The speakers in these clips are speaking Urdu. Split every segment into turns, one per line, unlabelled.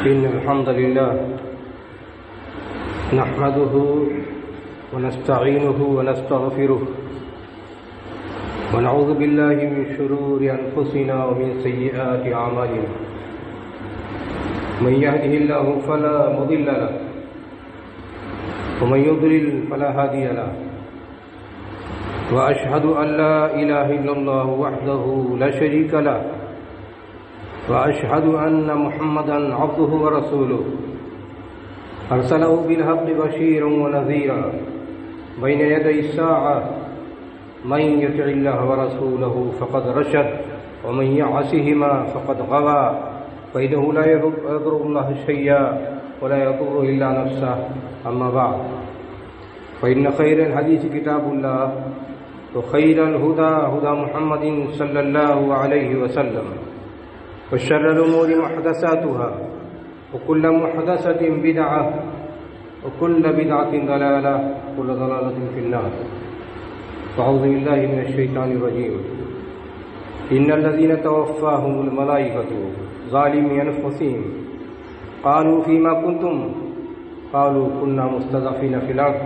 إن الحمد لله نحمده ونستعينه ونستغفره ونعوذ بالله من شرور أنفسنا ومن سيئات أعمالنا من يهده الله فلا مضل له ومن يضلل فلا هادي له وأشهد أن لا إله إلا الله وحده لا شريك له وأشهد أن محمدًا عبده ورسوله أرسله بالحق بشيرا ونذيرا بين يدي الساعة من يطع الله ورسوله فقد رشد ومن يعصهما فقد غوى فإنه لا يضر الله شيئا ولا يضر إلا نفسه أما بعد فإن خير الحديث كتاب الله وخير الهدى هدى محمد صلى الله عليه وسلم وشر الأمور محدثاتها وكل محدثة بدعة وكل بدعة ضلالة وكل ضلالة في النار أعوذ بالله من الشيطان الرجيم إن الذين توفاهم الملائكة ظالمي أنفسهم قالوا فيما كنتم قالوا كنا مستضعفين في الأرض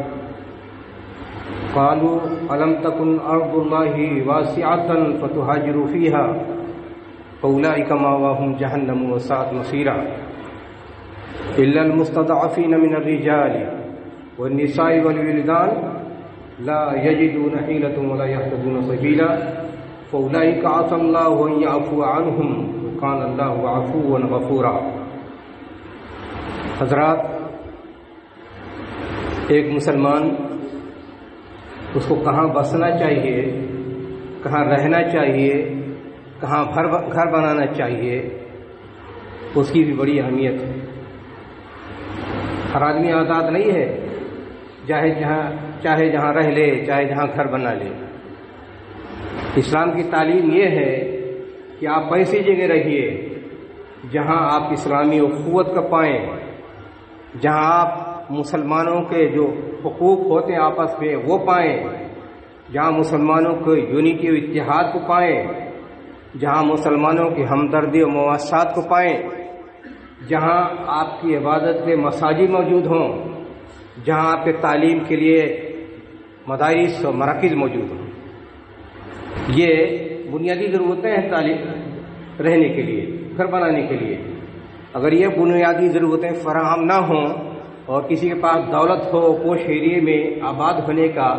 قالوا ألم تكن أرض الله واسعة فتهاجروا فيها فأولئك مأواهم جهنم وساءت مصيرا إلا المستضعفين من الرجال والنساء والولدان لا يجدون حيلة ولا يهتدون سبيلا فأولئك عسى الله أن يعفو عنهم وكان الله عفوا غفورا. حضرات، ایک مسلمان اس کو کہاں بسنا چاہیے، کہاں رہنا چاہیے، کہاں گھر بنانا چاہیے، اس کی بھی بڑی اہمیت ہے. ہر آدمی آزاد نہیں ہے، چاہے جہاں رہ لے، چاہے جہاں گھر بنا لے. اسلام کی تعلیم یہ ہے کہ آپ ایسی جگہ رہیے جہاں آپ اسلامی اخوت کا پائیں، جہاں آپ مسلمانوں کے جو حقوق ہوتے ہیں آپس میں وہ پائیں، جہاں مسلمانوں کے یونٹی و اتحاد کو پائیں، جہاں مسلمانوں کی ہمدردی و مواسات کو پائیں، جہاں آپ کی عبادت کے مساجد موجود ہوں، جہاں آپ کے تعلیم کے لیے مدارس و مراکز موجود ہوں. یہ بنیادی ضرورتیں ہیں تعلیم رہنے کے لیے، گھر بنانے کے لیے. اگر یہ بنیادی ضرورتیں فراہم نہ ہوں اور کسی کے پاس دولت ہو، پوش ایریے میں آباد ہونے کا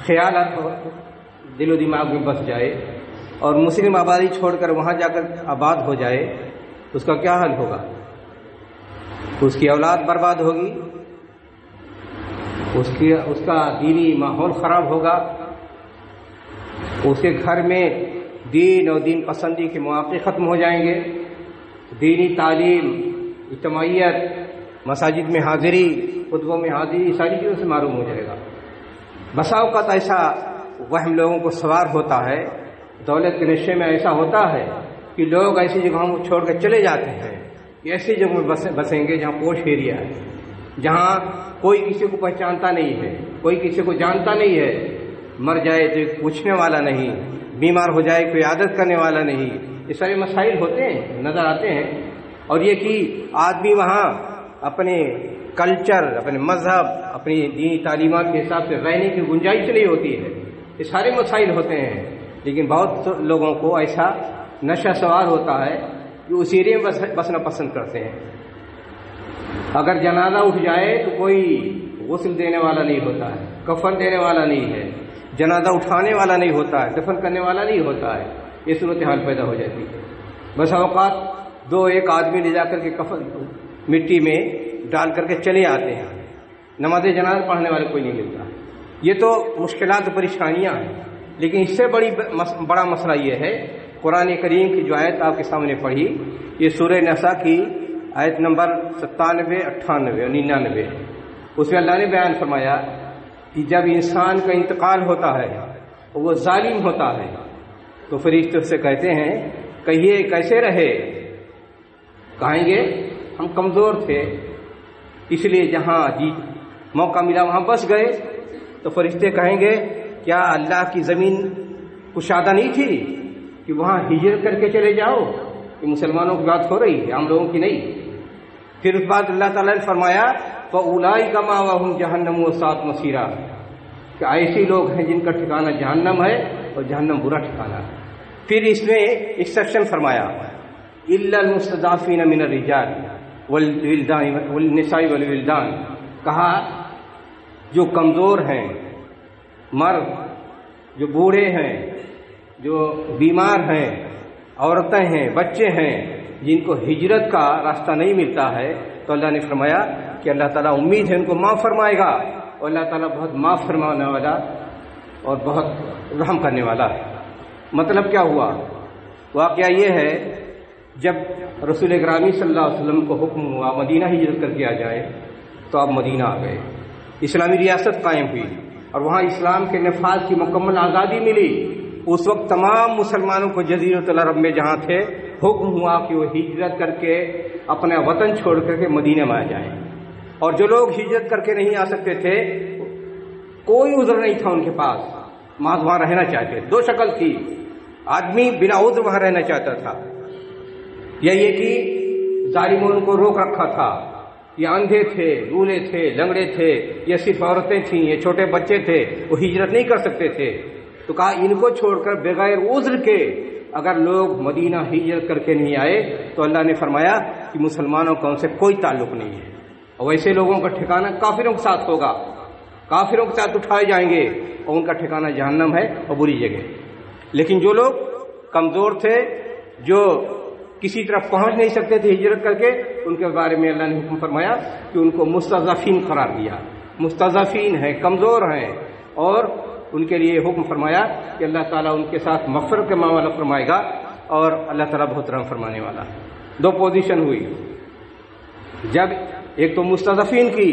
خیال دل و دماغ میں بس جائے اور مسلم آبادی چھوڑ کر وہاں جا کر آباد ہو جائے، اس کا کیا حل ہوگا؟ اس کی اولاد برباد ہوگی، اس کا دینی ماحول خراب ہوگا، اس کے گھر میں دین اور دین پسندی کے مواقع ختم ہو جائیں گے، دینی تعلیم، اجتماعیت، مساجد میں حاضری، خطبوں میں حاضری، ساری چیزوں سے معروم ہو جائے گا. بسا اوقات ایسا وہم لوگوں کو سوار ہوتا ہے، دولت کے نشے میں ایسا ہوتا ہے کہ لوگ ایسی جگہوں کو چھوڑ کر چلے جاتے ہیں کہ ایسی جگہوں میں بسیں گے جہاں پوش ایریا ہے، جہاں کوئی کسی کو پہچانتا نہیں ہے، کوئی کسی کو جانتا نہیں ہے، مر جائے تو پوچھنے والا نہیں، بیمار ہو جائے کوئی عادت کرنے والا نہیں. یہ سارے مسائل ہوتے ہیں، نظر آتے ہیں. اور یہ کہ آدمی وہاں اپنے کلچر، اپنے مذہب، اپنی دینی تعلیمات کے حساب سے رہنے کی گنجائش نہیں ہوتی ہے. یہ سارے مسائل ہوتے ہیں. لیکن بہت لوگوں کو ایسا نشہ سوار ہوتا ہے کہ اس ایرے میں بسنا پسند کرتے ہیں. اگر جنازہ اٹھ جائے تو کوئی غسل دینے والا نہیں ہوتا ہے، کفن دینے والا نہیں ہے، جنازہ اٹھانے والا نہیں ہوتا ہے، دفن کرنے والا نہیں ہوتا ہے. یہ صورتحال پیدا ہو جاتی ہے. بس اوقات ایک آدمی لے جا کر کے کفن مٹی میں ڈال کر کے چلے آتے ہیں، نماز جنازہ پڑھنے والے کوئی نہیں ملتا. یہ تو مشکلات و پریشانیاں ہیں. لیکن اس سے بڑا مسئلہ یہ ہے، قرآن کریم کی جو آیت آپ کے سامنے پڑھی، یہ سورہ نساء کی آیت نمبر 97، 98 اور 99. اس میں اللہ نے بیان فرمایا کہ جب انسان کا انتقال ہوتا ہے اور وہ ظالم ہوتا ہے تو فرشتے سے کہتے ہیں کہیے کیسے رہے؟ کہیں گے ہم کمزور تھے، اس لیے جہاں موقع ملا وہاں بس گئے. تو فرشتے کہیں گے کیا اللہ کی زمین کشادہ نہیں تھی کہ وہاں ہجرت کر کے چلے جاؤ؟ یہ مسلمانوں کی بات ہو رہی ہے، عام لوگوں کی نہیں. پھر اس بعد اللہ تعالیٰ نے فرمایا فَأُولَٰئِکَ مَأْوَاهُمْ جَهَنَّمُ وَسَاءَتْ مَصِیرًا، کہ ایسے لوگ ہیں جن کا ٹھکانہ جہنم ہے اور جہنم برا ٹھکانہ ہے۔ پھر اس میں ایکسیپشن فرمایا إِلَّا الْمُسْتَضْعَفِينَ مِنَ الرِّجَالِ وَالنِّسَاءِ وَالْوِلْدَانِ، کہا جو کمزور ہیں، مرد، جو بوڑھے ہیں، جو بیمار ہیں، عورتیں ہیں، بچے ہیں، جن کو ہجرت کا راستہ نہیں ملتا ہے، تو اللہ نے فرمایا کہ اللہ تعالیٰ امید ہے ان کو معاف فرمائے گا، اور اللہ تعالیٰ بہت معاف فرمانے والا اور بہت رحم کرنے والا ہے۔ مطلب کیا ہوا؟ واقعہ یہ ہے جب رسول اکرامی صلی اللہ علیہ وسلم کو حکم ہوا مدینہ ہجرت کر کے آ جائے تو آپ مدینہ آ گئے، اسلامی ریاست قائم ہوئی اور وہاں اسلام کے نفاذ کی مکمل آزادی ملی۔ اس وقت تمام مسلمانوں کو جزیرۃ العرب میں جہاں تھے حکم ہوا کہ وہ ہجرت کر کے اپنا وطن چھوڑ کر کے مدینہ میں آ جائیں، اور جو لوگ ہجرت کر کے نہیں آ سکتے تھے کوئی عذر نہیں تھا ان کے پاس، محض وہاں رہنا چاہتے، دو شکل تھی، آدمی بلا عذر وہاں رہنا چاہتا تھا، یا یہ کہ ظالموں نے کو روک رکھا تھا، یہ اندھے تھے، لولے تھے، لنگڑے تھے، یا صرف عورتیں تھیں، یہ چھوٹے بچے تھے، وہ ہجرت نہیں کر سکتے تھے، تو کہا ان کو چھوڑ کر بغیر عذر کے اگر لوگ مدینہ ہجرت کر کے نہیں آئے تو اللہ نے فرمایا کہ مسلمانوں کا ان سے کوئی تعلق نہیں ہے، اور ویسے لوگوں کا ٹھکانہ کافروں کے ساتھ ہوگا، کافروں کے ساتھ اٹھائے جائیں گے اور ان کا ٹھکانہ جہنم ہے اور بری جگہ۔ لیکن جو لوگ کمزور تھے، جو کسی طرف پہنچ نہیں سکتے تھے ہجرت کر کے، ان کے بارے میں اللہ نے حکم فرمایا کہ ان کو مستضعفین قرار دیا، مستضعفین ہیں، کمزور ہیں، اور ان کے لیے حکم فرمایا کہ اللہ تعالیٰ ان کے ساتھ مغفرت کا معاملہ فرمائے گا، اور اللہ تعالیٰ بہت رحم فرمانے والا ہے۔ دو پوزیشن ہوئی، جب ایک تو مستضعفین کی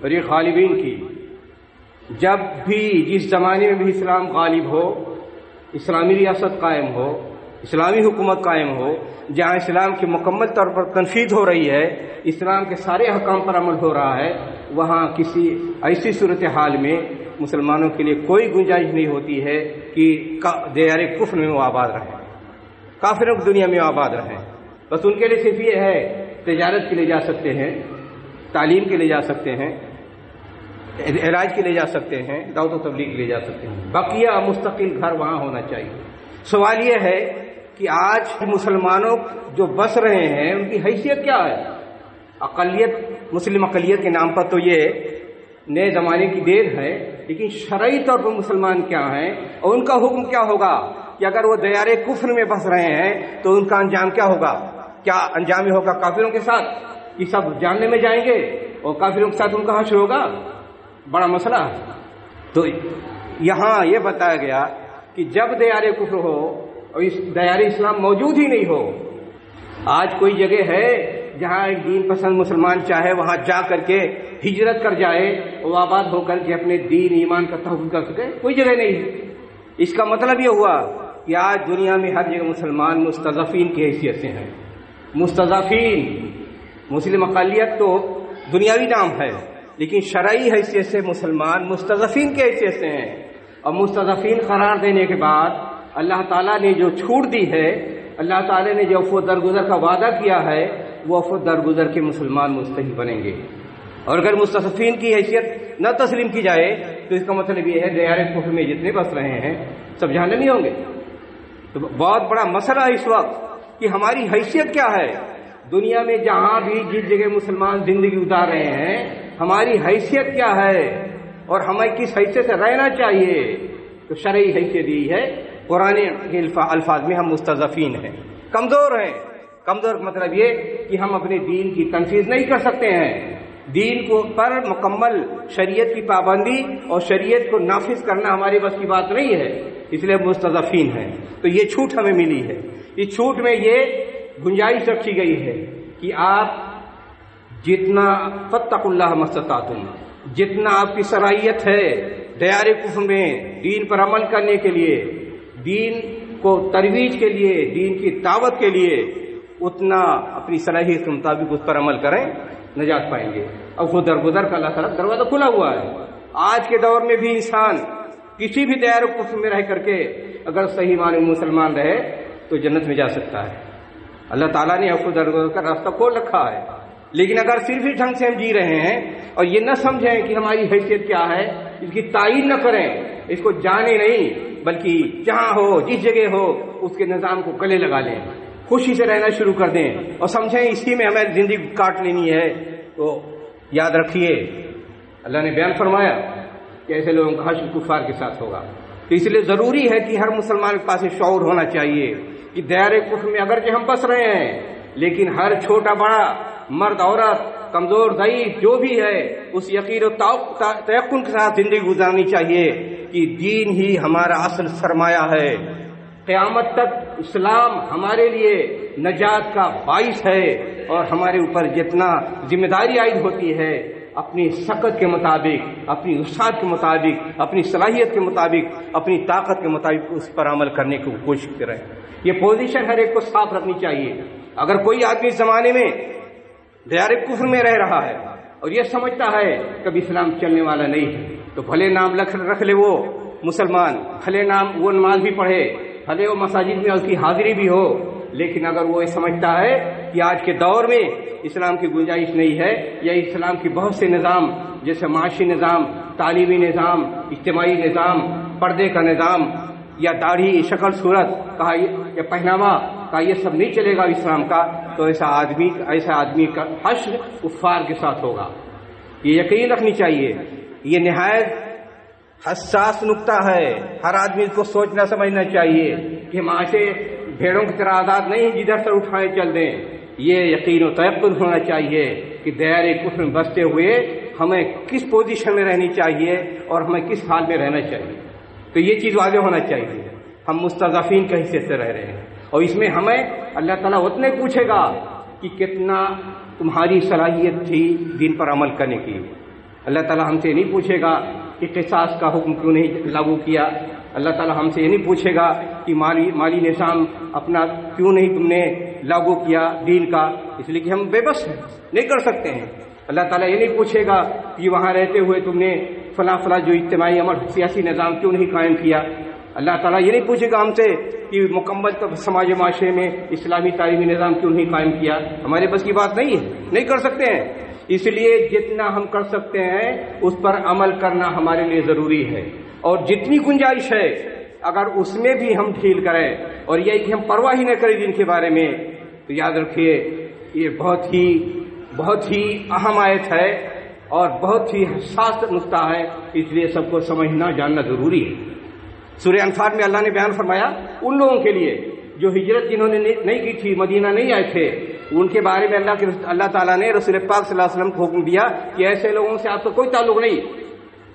اور ایک غالبین کی۔ جب بھی جس زمانے میں بھی اسلام غالب ہو، اسلامی ریاست قائم ہو، اسلامی حکومت قائم ہو، جہاں اسلام کی مکمل طور پر تنفیذ ہو رہی ہے، اسلام کے سارے احکام پر عمل ہو رہا ہے، وہاں کسی ایسی صورتحال میں مسلمانوں کے لیے کوئی گنجائش نہیں ہوتی ہے کہ دیار کفر میں وہ آباد رہیں، کافروں کی دنیا میں آباد رہیں۔ بس ان کے لیے صرف یہ ہے تجارت کے لیے جا سکتے ہیں، تعلیم کے لیے جا سکتے ہیں، علاج کے لیے جا سکتے ہیں، دعوت و تبلیغ کے لیے جا سکتے ہیں، بقیہ مستقل گھر وہاں ہونا چاہیے۔ سوال یہ ہے کہ آج مسلمانوں جو بس رہے ہیں ان کی حیثیت کیا ہے؟ اقلیت، مسلم اقلیت کے نام پر تو یہ نئے زمانے کی دیر ہے، لیکن شرعی طور پر مسلمان کیا ہیں اور ان کا حکم کیا ہوگا کہ اگر وہ دیار کفر میں بس رہے ہیں تو ان کا انجام کیا ہوگا؟ کیا انجام ہوگا کافروں کے ساتھ کہ سب جاننے میں جائیں گے اور کافروں کے ساتھ ان کا حشر ہوگا؟ بڑا مسئلہ ہے۔ تو یہاں یہ بتایا گیا کہ جب دیار کفر ہو اور اس دیار اسلام موجود ہی نہیں ہو، آج کوئی جگہ ہے جہاں ایک دین پسند مسلمان چاہے وہاں جا کر کے ہجرت کر جائے اور آباد ہو کر کے اپنے دین ایمان کا تحفظ کر سکے؟ کوئی جگہ نہیں ہے۔ اس کا مطلب یہ ہوا کہ آج دنیا میں ہر جگہ مسلمان مستضعفین کی حیثیت سے ہیں۔ مستضعفین، مسلم اقلیت تو دنیاوی نام ہے، لیکن شرعی حیثیت سے مسلمان مستضعفین کی حیثیت سے ہیں، اور مستضعفین قرار دینے کے بعد اللہ تعالیٰ نے جو چھوٹ دی ہے، اللہ تعالیٰ نے جو عفو درگزر کا وعدہ کیا ہے، وہ عفو درگزر کے مسلمان مستحق بنیں گے۔ اور اگر مستضعفین کی حیثیت نہ تسلیم کی جائے تو اس کا مطلب یہ ہے دیار کفر میں جتنے بس رہے ہیں سب جہنمی ہوں گے۔ تو بہت بڑا مسئلہ ہے اس وقت کہ ہماری حیثیت کیا ہے دنیا میں، جہاں بھی جس جگہ مسلمان زندگی گزار رہے ہیں ہماری حیثیت کیا ہے اور ہمیں کس حیثیت سے رہنا چاہیے۔ تو شرعی حیثیت یہ ہے، قرآن کے الفاظ میں ہم مستضعفین ہیں، کمزور ہیں۔ کمزور کا مطلب یہ کہ ہم اپنے دین کی تنفیذ نہیں کر سکتے ہیں، دین کو پر مکمل شریعت کی پابندی اور شریعت کو نافذ کرنا ہماری بس کی بات نہیں ہے، اس لیے مستضعفین ہیں۔ تو یہ چھوٹ ہمیں ملی ہے، اس چھوٹ میں یہ گنجائش رکھی گئی ہے کہ آپ جتنا فاتقوا اللہ ما استطعتم، جتنا آپ کی صلاحیت ہے دیار کفر میں دین پر عمل کرنے کے لیے، دین کو ترویج کے لیے، دین کی دعوت کے لیے، اتنا اپنی صلاحیت کے مطابق اس پر عمل کریں، نجات پائیں گے۔ اب وہ درگزر کا اللہ تعالیٰ دروازہ کھلا ہوا ہے۔ آج کے دور میں بھی انسان کسی بھی دیار کفر میں رہ کر کے اگر صحیح معنی میں مسلمان رہے تو جنت میں جا سکتا ہے۔ اللہ تعالیٰ نے عفو درگزر کا راستہ کھول رکھا ہے، لیکن اگر صرف اس ڈھنگ سے ہم جی رہے ہیں اور یہ نہ سمجھیں کہ ہماری حیثیت کیا ہے، اس کی تعین نہ کریں، اس کو جانے نہیں، بلکہ جہاں ہو جس جگہ ہو اس کے نظام کو گلے لگا لیں، خوشی سے رہنا شروع کر دیں اور سمجھیں اسی میں ہمیں زندگی کاٹ لینی ہے، تو یاد رکھیے اللہ نے بیان فرمایا کہ ایسے لوگوں کا حشر کفار کے ساتھ ہوگا۔ تو اس لیے ضروری ہے کہ ہر مسلمان کے پاس یہ شعور ہونا چاہیے کہ دائرۂ کفر میں اگرچہ ہم بس رہے ہیں، لیکن ہر چھوٹا بڑا، مرد عورت، کمزور ضعیف جو بھی ہے، اس یقین و تیقن کے ساتھ زندگی گزارنی چاہیے کہ دین ہی ہمارا اصل سرمایہ ہے، قیامت تک اسلام ہمارے لیے نجات کا باعث ہے، اور ہمارے اوپر جتنا ذمہ داری عائد ہوتی ہے اپنی سخت کے مطابق، اپنی وسعت کے مطابق، اپنی صلاحیت کے مطابق، اپنی طاقت کے مطابق اس پر عمل کرنے کی کوشش کریں۔ یہ پوزیشن ہر ایک کو صاف رکھنی چاہیے۔ اگر کوئی آدمی اس زمانے میں دائرۂ کفر میں رہ رہا ہے اور یہ سمجھتا ہے کہ اب اسلام چلنے والا نہیں ہے، تو بھلے نام رکھ لے وہ مسلمان، بھلے نام وہ نماز بھی پڑھے، بھلے وہ مساجد میں اس کی حاضری بھی ہو، لیکن اگر وہ یہ سمجھتا ہے کہ آج کے دور میں اسلام کی گنجائش نہیں ہے، یا اسلام کی بہت سے نظام جیسے معاشی نظام، تعلیمی نظام، اجتماعی نظام، پردے کا نظام، یا داڑھی، شکل صورت کا یا پہناوا کا، یہ سب نہیں چلے گا اسلام کا، تو ایسا آدمی کا حشر کفار کے ساتھ ہوگا۔ یہ یقین رکھنی چاہیے، یہ نہایت حساس نقطہ ہے، ہر آدمی کو سوچنا سمجھنا چاہیے کہ ہم ایسے بھیڑوں کی طرح آزاد نہیں جدھر سے اٹھائے چل دیں۔ یہ یقین و تیقن ہونا چاہیے کہ دائرۂ کفر میں بستے ہوئے ہمیں کس پوزیشن میں رہنی چاہیے اور ہمیں کس حال میں رہنا چاہیے۔ تو یہ چیز واضح ہونا چاہیے، ہم مستضعفین کی حیثیت سے رہ رہے ہیں، اور اس میں ہمیں اللہ تعالیٰ اتنے پوچھے گا کہ کتنا تمہاری صلاحیت تھی دین پر عمل کرنے کی۔ اللہ تعالیٰ ہم سے نہیں پوچھے گا کہ قصاص کا حکم کیوں نہیں لاگو کیا، اللہ تعالیٰ ہم سے یہ نہیں پوچھے گا کہ مالی نظام اپنا کیوں نہیں تم نے لاگو کیا دین کا، اس لیے کہ ہم بے بس ہیں، نہیں کر سکتے ہیں۔ اللہ تعالیٰ یہ نہیں پوچھے گا کہ وہاں رہتے ہوئے تم نے فلاں جو اجتماعی عمل سیاسی نظام کیوں نہیں قائم کیا۔ اللہ تعالیٰ یہ نہیں پوچھے گا ہم سے کہ مکمل سماج معاشرے میں اسلامی تعلیمی نظام کیوں نہیں قائم کیا، ہمارے بس کی بات نہیں ہے، نہیں کر سکتے ہیں۔ اس لیے جتنا ہم کر سکتے ہیں اس پر عمل کرنا ہمارے لیے ضروری ہے، اور جتنی گنجائش ہے اگر اس میں بھی ہم ڈھیل کریں اور یہ کہ ہم پرواہ ہی نہ کریں دین کے بارے میں، تو یاد رکھیے یہ بہت ہی اہم آیت ہے اور بہت ہی حساس نقطہ ہے، اس لیے سب کو سمجھنا جاننا ضروری ہے۔ سورہ انفال میں اللہ نے بیان فرمایا ان لوگوں کے لیے جو ہجرت جنہوں نے نہیں کی تھی، مدینہ نہیں آئے تھے، ان کے بارے میں اللہ تعالیٰ نے رسول پاک صلی اللہ علیہ وسلم کو حکم دیا کہ ایسے لوگوں سے آپ کا کوئی تعلق نہیں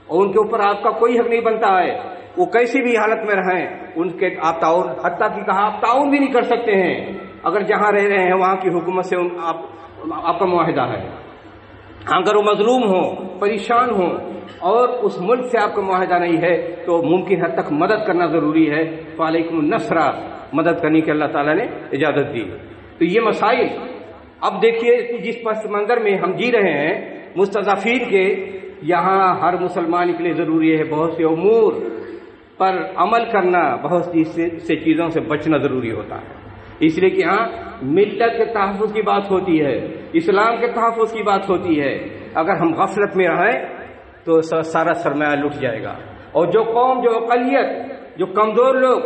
اور ان کے اوپر آپ کا کوئی حق نہیں بنتا ہے، وہ کیسی بھی حالت میں رہیں ان کے آپ تعاون، حتیٰ کہ کہا آپ تعاون بھی نہیں کر سکتے ہیں اگر جہاں رہ رہے ہیں وہاں کی حکومت سے آپ کا معاہدہ ہے، اگر وہ مظلوم ہوں، پریشان ہوں اور اس ملک سے آپ کا معاہدہ نہیں ہے تو ممکن حد تک مدد کرنا ضروری ہے۔ فعلیکم النصر، مدد کرنے کی اللہ تعالیٰ نے اجازت دی۔ تو یہ مسائل اب دیکھیے جس پس منظر میں ہم جی رہے ہیں مستضعفین کے، یہاں ہر مسلمان کے لیے ضروری ہے بہت سے امور پر عمل کرنا، بہت سے چیزوں سے بچنا ضروری ہوتا ہے، اس لیے کہ ہاں ملت کے تحفظ کی بات ہوتی ہے، اسلام کے تحفظ کی بات ہوتی ہے۔ اگر ہم غفلت میں رہیں تو سارا سرمایہ لٹ جائے گا، اور جو قوم، جو اقلیت، جو کمزور لوگ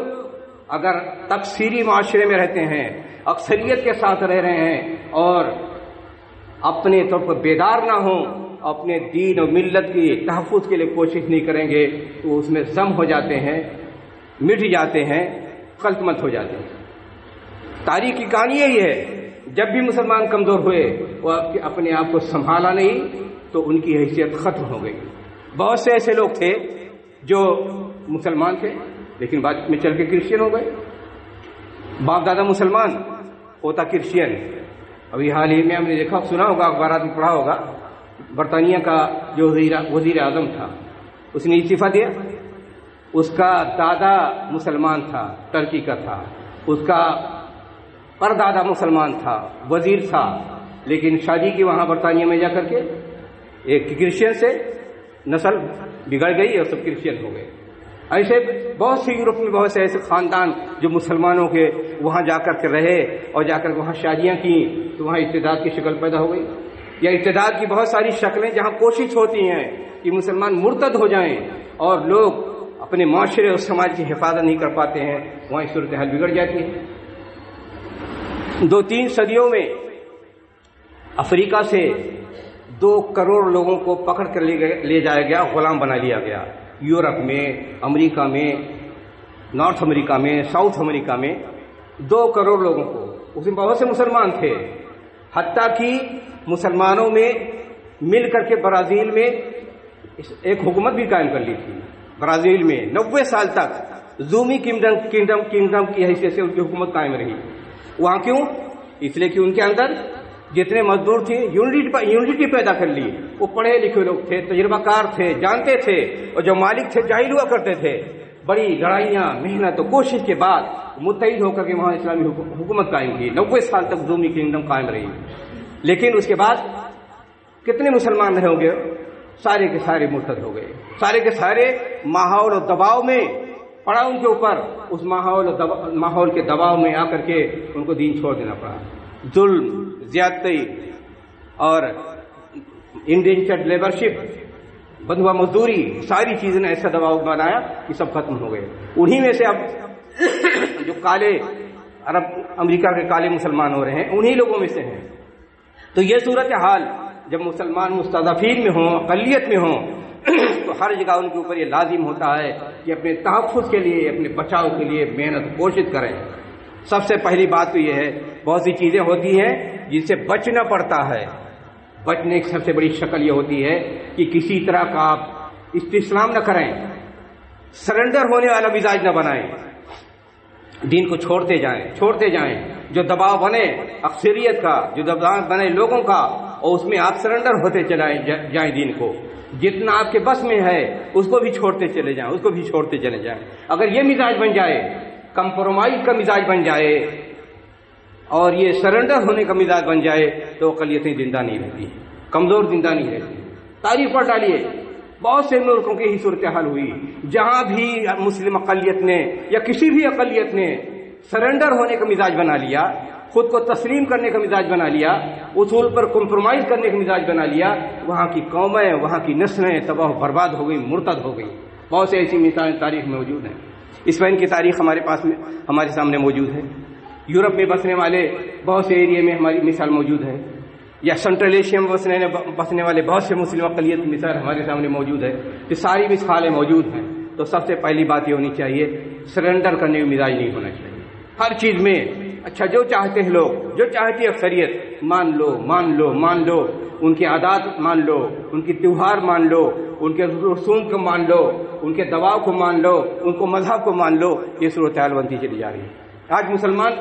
اگر تکثیری معاشرے میں رہتے ہیں، اکثریت کے ساتھ رہ رہے ہیں اور اپنے طور پر بیدار نہ ہوں، اپنے دین اور ملت کی تحفظ کے لیے کوشش نہیں کریں گے تو اس میں ضم ہو جاتے ہیں، مٹ جاتے ہیں، غلط مت ہو جاتے ہیں۔ تاریخ کی کہانی یہی ہے، جب بھی مسلمان کمزور ہوئے وہ اپنے آپ کو سنبھالا نہیں تو ان کی حیثیت ختم ہو گئی۔ بہت سے ایسے لوگ تھے جو مسلمان تھے لیکن بعد میں چل کے کرسچن ہو گئے، باپ دادا مسلمان ہوتا کرسچن۔ ابھی حال ہی میں ہم نے دیکھا، سنا ہوگا، اخبارات میں پڑھا ہوگا، برطانیہ کا جو وزیر اعظم تھا اس نے استعفیٰ دیا، اس کا دادا مسلمان تھا، ترکی کا تھا، اس کا پردادا مسلمان تھا، وزیر تھا، لیکن شادی کی وہاں برطانیہ میں جا کر کے ایک کرسچن سے نسل بگڑ گئی اور سب کرسچن ہو گئے۔ ایسے بہت سے یورپ میں بہت سے ایسے خاندان جو مسلمانوں کے وہاں جا کر کے رہے اور جا کر وہاں شادیاں کی تو وہاں اتحاد کی شکل پیدا ہو گئی۔ یا ارتداد کی بہت ساری شکلیں جہاں کوشش ہوتی ہیں کہ مسلمان مرتد ہو جائیں اور لوگ اپنے معاشرے اور سماج کی حفاظت نہیں کر پاتے ہیں، وہاں صورتحال بگڑ جاتی ہے۔ 2-3 صدیوں میں افریقہ سے 2 کروڑ لوگوں کو پکڑ کر لے جایا گیا، غلام بنا لیا گیا۔ یورپ میں، امریکہ میں، نارتھ امریکہ میں، ساؤتھ امریکہ میں 2 کروڑ لوگوں کو، اس میں بہت سے مسلمان تھے، حتیٰ کہ مسلمانوں میں مل کر کے برازیل میں ایک حکومت بھی قائم کر لی تھی۔ برازیل میں 90 سال تک زومی کنگڈم کی حیثیت سے ان کی حکومت قائم رہی۔ وہاں کیوں؟ اس لیے کہ ان کے اندر جتنے مزدور تھے یونٹی پیدا کر لی، وہ پڑھے لکھے لوگ تھے، تجربہ کار تھے، جانتے تھے، اور جو مالک تھے جاہل ہوا کرتے تھے۔ بڑی لڑائیاں، محنت اور کوشش کے بعد متحد ہو کر کے وہاں اسلامی حکومت قائم کی۔ 90 سال تک زومی کنگڈم قائم رہی، لیکن اس کے بعد کتنے مسلمان رہے ہوں گے؟ سارے کے سارے مرتد ہو گئے، سارے کے سارے ماحول اور دباؤ میں پڑا ان کے اوپر، اس ماحول کے دباؤ میں آ کر کے ان کو دین چھوڑ دینا پڑا۔ ظلم، زیادتی اور انڈینچرڈ لیبرشپ، بندھوا مزدوری، ساری چیزوں نے ایسا دباؤ بنایا کہ سب ختم ہو گئے۔ انہی میں سے اب جو کالے عرب امریکہ کے کالے مسلمان ہو رہے ہیں، انہی لوگوں میں سے ہیں۔ تو یہ صورتحال جب مسلمان مستضعفین میں ہوں، اقلیت میں ہوں، تو ہر جگہ ان کے اوپر یہ لازم ہوتا ہے کہ اپنے تحفظ کے لیے، اپنے بچاؤ کے لیے محنت کوشش کریں۔ سب سے پہلی بات تو یہ ہے، بہت سی چیزیں ہوتی ہیں جن سے بچنا پڑتا ہے۔ بچنے کی سب سے بڑی شکل یہ ہوتی ہے کہ کسی طرح کا آپ استسلام نہ کریں، سرنڈر ہونے والا مزاج نہ بنائیں، دین کو چھوڑتے جائیں۔ جو دباؤ بنے اکثریت کا، جو دباؤ بنے لوگوں کا، اور اس میں آپ سرنڈر ہوتے جائیں دین کو۔ جتنا آپ کے بس میں ہے اس کو بھی چھوڑتے چلے جائیں۔ اگر یہ مزاج بن جائے، کمپرومائز کا مزاج بن جائے اور یہ سرنڈر ہونے کا مزاج بن جائے، تو اقلیتیں زندہ نہیں رہتی، کمزور زندہ نہیں رہتی۔ تاریخ پڑھ ڈالیے، بہت سے ملکوں کی ہی صورتحال ہوئی جہاں بھی مسلم اقلیت نے یا کسی بھی اقلیت نے سرنڈر ہونے کا مزاج بنا لیا، خود کو تسلیم کرنے کا مزاج بنا لیا، اصول پر کمپرومائز کرنے کا مزاج بنا لیا، وہاں کی قومیں، وہاں کی نسلیں تباہ و برباد ہو گئی، مرتد ہو گئی۔ بہت سے ایسی مثالیں تاریخ میں موجود ہیں۔ اسپین کی تاریخ ہمارے سامنے موجود ہے۔ یورپ میں بسنے والے بہت سے ایریے میں ہماری مثال موجود ہے، یا سینٹرل ایشیا میں بسنے والے بہت سے مسلم اقلیت کی مثال ہمارے سامنے موجود ہے۔ یہ ساری مثالیں موجود ہیں۔ تو سب سے پہلی بات یہ ہونی چاہیے، سرنڈر کرنے کا مزاج نہیں ہونا چاہیے ہر چیز میں۔ اچھا، جو چاہتے ہیں لوگ، جو چاہتی ہے اکثریت، مان لو، ان کے عادات مان لو، ان کی تیوہار مان لو، ان کے رسوم کو مان لو، ان کے دباؤ کو مان لو، ان کو مذہب کو مان لو۔ یہ صورتحال بنتی چلی جا رہی ہے۔ آج مسلمان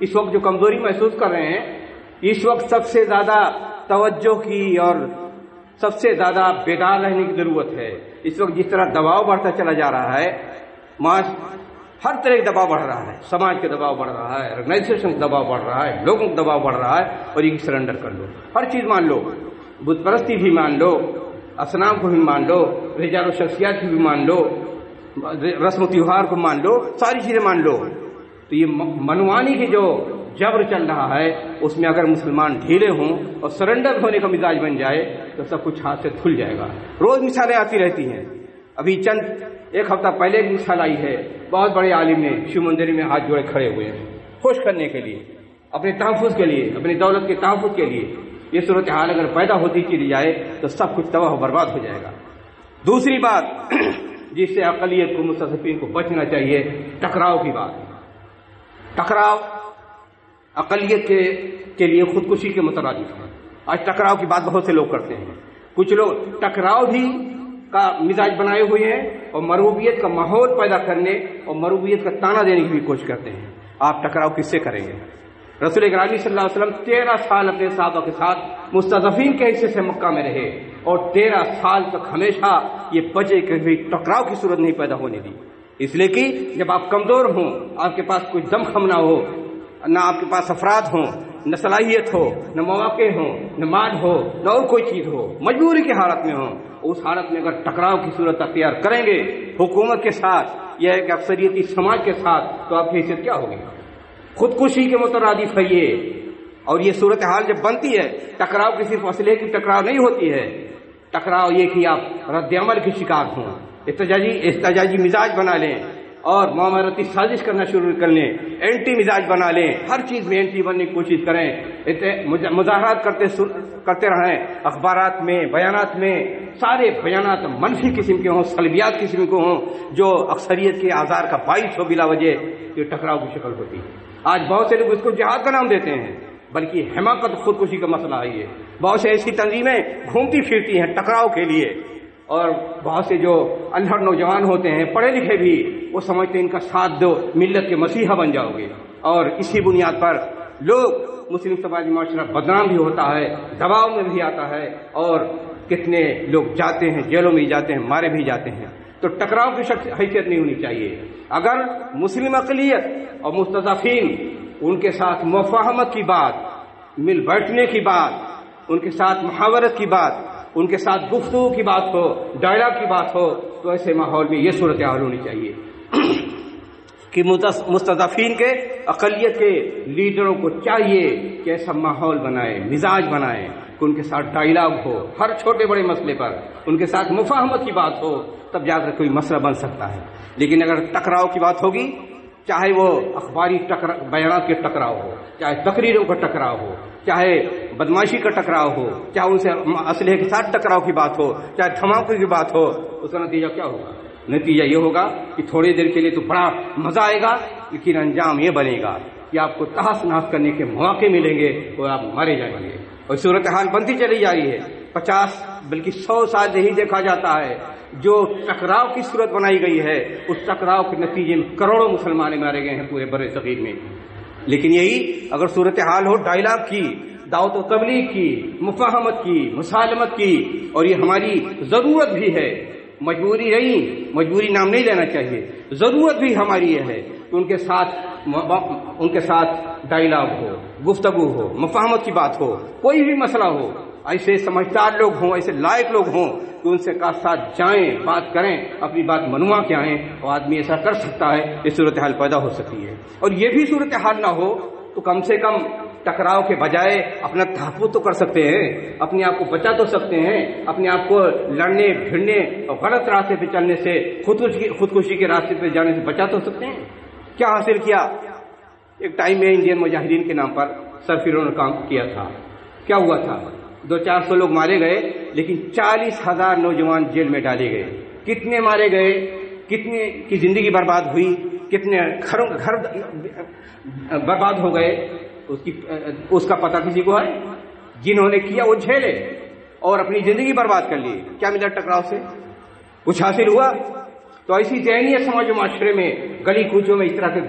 اس وقت جو کمزوری محسوس کر رہے ہیں، اس وقت سب سے زیادہ توجہ کی اور سب سے زیادہ بیدار رہنے کی ضرورت ہے۔ اس وقت جس طرح دباؤ بڑھتا چلا جا رہا ہے، ہر طرح کا دباؤ بڑھ رہا ہے، سماج کا دباؤ بڑھ رہا ہے، آرگنائزیشن کا دباؤ بڑھ رہا ہے، لوگوں کا دباؤ بڑھ رہا ہے، اور یہ سرنڈر کر لو، ہر چیز مان لو، بت پرستی بھی مان لو، اصنام کو بھی مان لو، رجال و شخصیات کو بھی مان لو، رسم و تیوہار کو مان لو، ساری چیزیں مان لو۔ تو یہ منوانی کی جو جبر چل رہا ہے، اس میں اگر مسلمان ڈھیلے ہوں اور سرنڈر ہونے کا مزاج بن جائے تو سب کچھ ہاتھ سے دھل جائے گا۔ روز مثالیں آتی رہتی ہیں۔ ابھی ایک ہفتہ پہلے ایک مثال آئی ہے، بہت بڑے عالم نے شیو مندر میں ہاتھ جوڑے کھڑے ہوئے ہیں خوش کرنے کے لیے، اپنے تحفظ کے لیے، اپنی دولت کے تحفظ کے لیے۔ یہ صورتحال اگر پیدا ہوتی چلی جائے تو سب کچھ تباہ و برباد ہو جائے گا۔ دوسری بات جس سے اقلیت کو، مستضعفین کو بچنا چاہیے، ٹکراؤ کی بات۔ ٹکراؤ اقلیت کے لیے خودکشی کے مترادف ہے۔ آج ٹکراؤ کی بات بہت سے لوگ کرتے ہیں۔ کچھ لوگ ٹکراؤ بھی کا مزاج بنائے ہوئے ہیں اور مرغوبیت کا ماحول پیدا کرنے اور مرغوبیت کا تانا دینے کی بھی کوشش کرتے ہیں۔ آپ ٹکراؤ کس سے کریں گے؟ رسول اکرم صلی اللہ علیہ وسلم 13 سال اپنے صحابہ کے ساتھ مستضعفین کے حصے سے مکہ میں رہے، اور 13 سال تک ہمیشہ یہ بچے کبھی ٹکراؤ کی صورت نہیں پیدا ہونے دی۔ اس لیے کہ جب آپ کمزور ہوں، آپ کے پاس کوئی دم خم نہ ہو، نہ آپ کے پاس افراد ہوں، نہ صلاحیت ہو، نہ مواقع ہوں، نہ مال ہو، نہ اور کوئی چیز ہو، مجبوری کی حالت میں ہوں، اس حالت میں اگر ٹکراؤ کی صورت اختیار کریں گے حکومت کے ساتھ یا ایک اکثریتی سماج کے ساتھ، تو آپ کی حیثیت کیا ہوگی؟ خودکشی کے مترادف ہے یہ۔ اور یہ صورتحال جب بنتی ہے، ٹکراؤ کسی فاصلے کی ٹکراؤ نہیں ہوتی ہے، ٹکراؤ یہ کہ آپ رد عمل کے شکار ہوں، احتجاجی مزاج بنا لیں اور معاملاتی سازش کرنا شروع کر لیں، اینٹی مزاج بنا لیں، ہر چیز میں اینٹی بننے کی کوشش کریں، مظاہرات کرتے رہیں، اخبارات میں، بیانات میں، سارے بیانات منفی قسم کے ہوں، سلبیات قسم کے ہوں، جو اکثریت کے آزار کا باعث ہو بلا وجہ، یہ ٹکراؤ کی شکل ہوتی ہے۔ آج بہت سے لوگ اس کو جہاد کا نام دیتے ہیں، بلکہ حماقت خودکشی کا مسئلہ ہے یہ۔ بہت سے ایسی تنظیمیں گھومتی پھرتی ہیں ٹکراؤ کے لیے، اور بہت سے جو انڑ نوجوان ہوتے ہیں، پڑھے لکھے بھی، وہ سمجھتے ہیں ان کا ساتھ دو، ملت کے مسیحا بن جاؤ گے، اور اسی بنیاد پر لوگ مسلم سماجی معاشرہ بدنام بھی ہوتا ہے، دباؤ میں بھی آتا ہے، اور کتنے لوگ جاتے ہیں جیلوں میں جاتے ہیں، مارے بھی جاتے ہیں۔ تو ٹکراؤ کی حیثیت نہیں ہونی چاہیے۔ اگر مسلم اقلیت اور مستضعفین ان کے ساتھ مفاہمت کی بات، مل بیٹھنے کی بات، ان کے ساتھ محاورت کی بات، ان کے ساتھ گفتگو کی بات ہو، ڈائلاگ کی بات ہو، تو ایسے ماحول میں یہ صورتحال ہونی چاہیے کہ مستضعفین کے، اقلیت کے لیڈروں کو چاہیے کہ ایسا ماحول بنائے، مزاج بنائے کہ ان کے ساتھ ڈائلاگ ہو، ہر چھوٹے بڑے مسئلے پر ان کے ساتھ مفاہمت کی بات ہو، تب جا کر کوئی مسئلہ بن سکتا ہے۔ لیکن اگر ٹکراؤ کی بات ہوگی، چاہے وہ اخباری بیانات کے ٹکراؤ ہو، چاہے تقریروں کا ٹکراؤ ہو، چاہے بدماشی کا ٹکراؤ ہو، چاہے ان سے اسلحے کے ساتھ ٹکراؤ کی بات ہو، چاہے دھماکے کی بات ہو، اس کا نتیجہ کیا ہوگا؟ نتیجہ یہ ہوگا کہ تھوڑی دیر کے لیے تو بڑا مزہ آئے گا، لیکن انجام یہ بنے گا کہ آپ کو تہس نہس کرنے کے مواقع ملیں گے اور آپ مارے جائیں گے۔ اور صورتحال بنتی چلی جا رہی ہے۔ 50 بلکہ 100 سال یہی دیکھا جاتا ہے، جو ٹکراؤ کی صورت بنائی گئی ہے، اس ٹکراؤ کے نتیجے میں کروڑوں مسلمان مارے گئے ہیں پورے بر صغیر میں۔ لیکن یہی اگر صورتحال ہو ڈائلاگ کی، دعوت و تبلیغ کی، مفاہمت کی، مسالمت کی، اور یہ ہماری ضرورت بھی ہے، مجبوری نہیں، مجبوری نام نہیں لینا چاہیے، ضرورت بھی ہماری یہ ہے کہ ان کے ساتھ ڈائلاگ ہو، گفتگو ہو، مفاہمت کی بات ہو، کوئی بھی مسئلہ ہو، ایسے سمجھدار لوگ ہوں، ایسے لائق لوگ ہوں کہ ان سے ساتھ جائیں، بات کریں، اپنی بات منوا کے آئیں، اور آدمی ایسا کر سکتا ہے، یہ صورتحال پیدا ہو سکتی ہے۔ اور یہ بھی صورتحال نہ ہو تو کم سے کم ٹکراؤ کے بجائے اپنا تحفظ تو کر سکتے ہیں، اپنے آپ کو بچا تو سکتے ہیں، اپنے آپ کو لڑنے بھیڑنے اور غلط راستے پہ چلنے سے، خودکشی کے راستے پہ جانے سے بچا تو سکتے ہیں۔ کیا حاصل کیا؟ ایک ٹائم میں انڈین مجاہدین کے نام پر سرفروں نے کام کیا تھا۔ کیا ہوا تھا؟ 200-400 لوگ مارے گئے، لیکن 40,000 نوجوان جیل میں ڈالے گئے۔ کتنے مارے گئے، کتنے کی زندگی برباد ہوئی، کتنے گھر برباد ہو گئے، اس کا پتہ کسی کو ہے؟ جنہوں نے کیا وہ جھیلے اور اپنی زندگی برباد کر لی۔ کیا ملا ٹکراؤ سے؟ کچھ حاصل ہوا؟ تو ایسی ذہنیت سماج و معاشرے میں گلی کوچوں میں اس طرح کے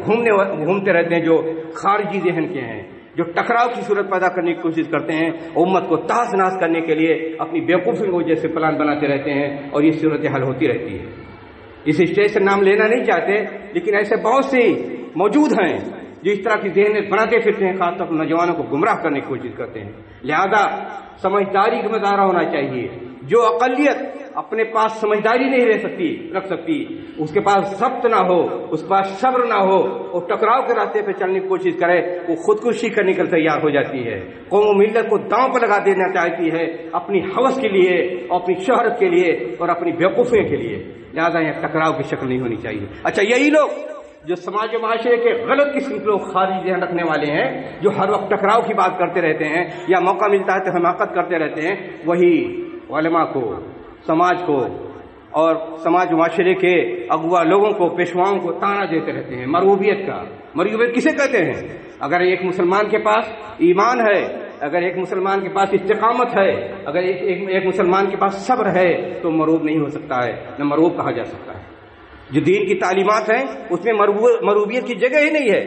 گھومتے رہتے ہیں جو خارجی ذہن کے ہیں، جو ٹکراؤ کی صورت پیدا کرنے کی کوشش کرتے ہیں، امت کو تہس نہس کرنے کے لیے اپنی بیوقوفی کی وجہ سے پلان بناتے رہتے ہیں، اور یہ صورتحال ہوتی رہتی ہے۔ اس اسٹیج سے نام لینا نہیں چاہتے، لیکن ایسے بہت سے موجود ہیں جو اس طرح کی ذہنیت بناتے پھرتے ہیں، خاص طور پر نوجوانوں کو گمراہ کرنے کی کوشش کرتے ہیں۔ لہذا سمجھداری کا مظاہرہ ہونا چاہیے۔ جو اقلیت اپنے پاس سمجھداری نہیں رکھ سکتی، اس کے پاس ضبط نہ ہو، اس کے پاس صبر نہ ہو، اور ٹکراؤ کے راستے پہ چلنے کی کوشش کرے، وہ خودکشی کرنے کے لیے تیار ہو جاتی ہے، قوم و ملت کو داؤں پر لگا دینا چاہتی ہے، اپنی ہوس کے لیے، اور اپنی شہرت کے لیے، اور اپنی بیوقوفیوں کے لیے۔ لہذا یہ ٹکراؤ کی شکل نہیں ہونی چاہیے۔ اچھا، یہی لوگ جو سماج و معاشرے کے غلط قسم کے لوگ، خارجی ذہن رکھنے والے ہیں، جو ہر وقت ٹکراؤ کی بات کرتے رہتے ہیں، یا موقع ملتا ہے تو حماقت کرتے رہتے ہیں، وہی علماء کو، سماج کو، اور سماج و معاشرے کے اغوا لوگوں کو، پیشواؤں کو تانا دیتے رہتے ہیں۔ مرغوبیت کسے کہتے ہیں؟ اگر ایک مسلمان کے پاس ایمان ہے، اگر ایک مسلمان کے پاس استقامت ہے، اگر ایک مسلمان کے پاس صبر ہے، تو مرغوب نہیں ہو سکتا ہے، نہ مرغوب کہا جا سکتا ہے۔ جو دین کی تعلیمات ہیں اس میں مرغوبیت کی جگہ ہی نہیں ہے۔